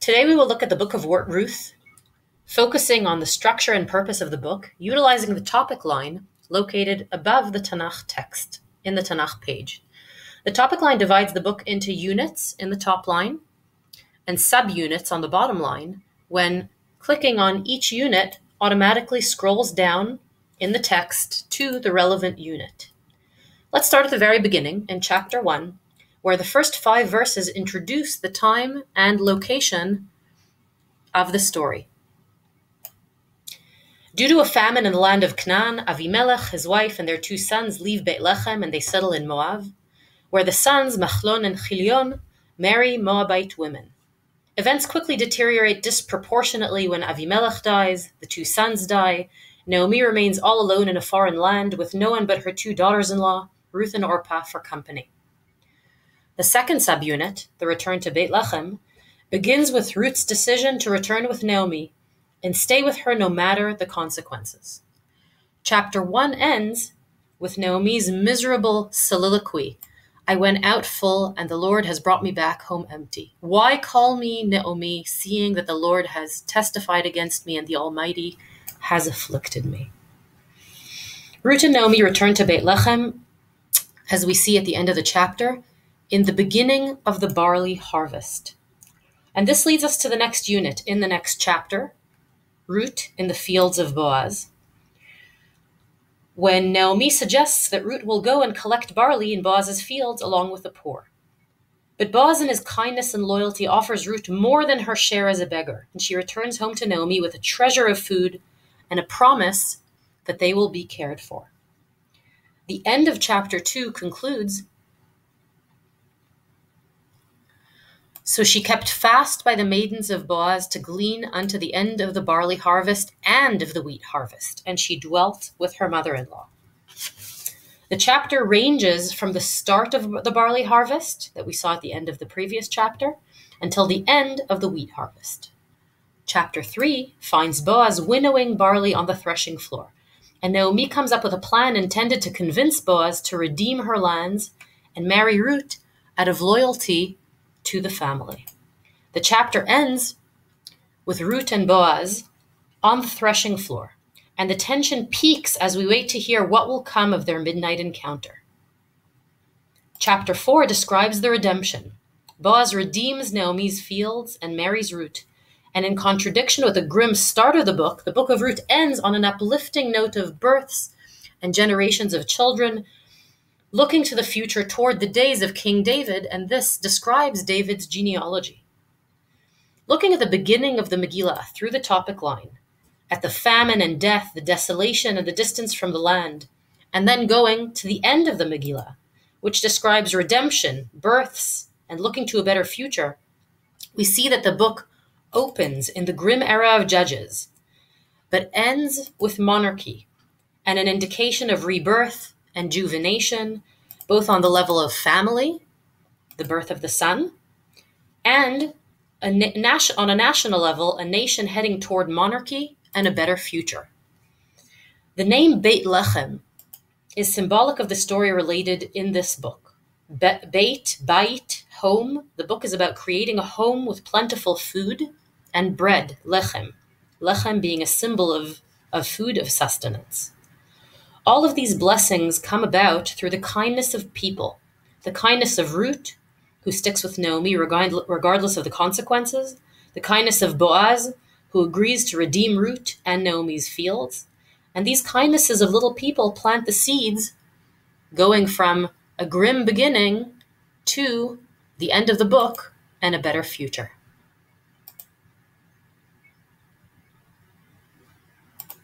Today we will look at the book of Ruth, focusing on the structure and purpose of the book, utilizing the topic line located above the Tanakh text in the Tanakh page. The topic line divides the book into units in the top line and subunits on the bottom line. When clicking on each unit, automatically scrolls down in the text to the relevant unit. Let's start at the very beginning in chapter 1, where the first 5 verses introduce the time and location of the story. Due to a famine in the land of Canaan, Avimelech, his wife, and their 2 sons leave Beit Lechem and they settle in Moab, where the sons Machlon and Chilion marry Moabite women. Events quickly deteriorate disproportionately when Avimelech dies, the 2 sons die, Naomi remains all alone in a foreign land with no one but her 2 daughters-in-law, Ruth and Orpah, for company. The second subunit, the return to Beit Lechem, begins with Ruth's decision to return with Naomi and stay with her no matter the consequences. Chapter 1 ends with Naomi's miserable soliloquy. I went out full, and the Lord has brought me back home empty. Why call me Naomi, seeing that the Lord has testified against me and the Almighty has afflicted me? Ruth and Naomi return to Beit Lechem, as we see at the end of the chapter, in the beginning of the barley harvest. And this leads us to the next unit in the next chapter, Ruth in the fields of Boaz, when Naomi suggests that Ruth will go and collect barley in Boaz's fields along with the poor. But Boaz in his kindness and loyalty offers Ruth more than her share as a beggar, and she returns home to Naomi with a treasure of food and a promise that they will be cared for. The end of chapter 2 concludes, so she kept fast by the maidens of Boaz to glean unto the end of the barley harvest and of the wheat harvest, and she dwelt with her mother-in-law. The chapter ranges from the start of the barley harvest that we saw at the end of the previous chapter until the end of the wheat harvest. Chapter 3 finds Boaz winnowing barley on the threshing floor, and Naomi comes up with a plan intended to convince Boaz to redeem her lands and marry Ruth out of loyalty to the family. The chapter ends with Ruth and Boaz on the threshing floor, and the tension peaks as we wait to hear what will come of their midnight encounter. Chapter 4 describes the redemption. Boaz redeems Naomi's fields and marries Ruth, and in contradiction with the grim start of the book of Ruth ends on an uplifting note of births and generations of children, looking to the future toward the days of King David, and this describes David's genealogy. Looking at the beginning of the Megillah through the topic line, at the famine and death, the desolation and the distance from the land, and then going to the end of the Megillah, which describes redemption, births, and looking to a better future, we see that the book opens in the grim era of Judges, but ends with monarchy and an indication of rebirth and juvenation, both on the level of family, the birth of the son, and on a national level, a nation heading toward monarchy and a better future. The name Beit Lechem is symbolic of the story related in this book. Beit, home. The book is about creating a home with plentiful food and bread, lechem. Lechem being a symbol of food, of sustenance. All of these blessings come about through the kindness of people, the kindness of Ruth, who sticks with Naomi regardless of the consequences, the kindness of Boaz, who agrees to redeem Ruth and Naomi's fields, and these kindnesses of little people plant the seeds going from a grim beginning to the end of the book and a better future.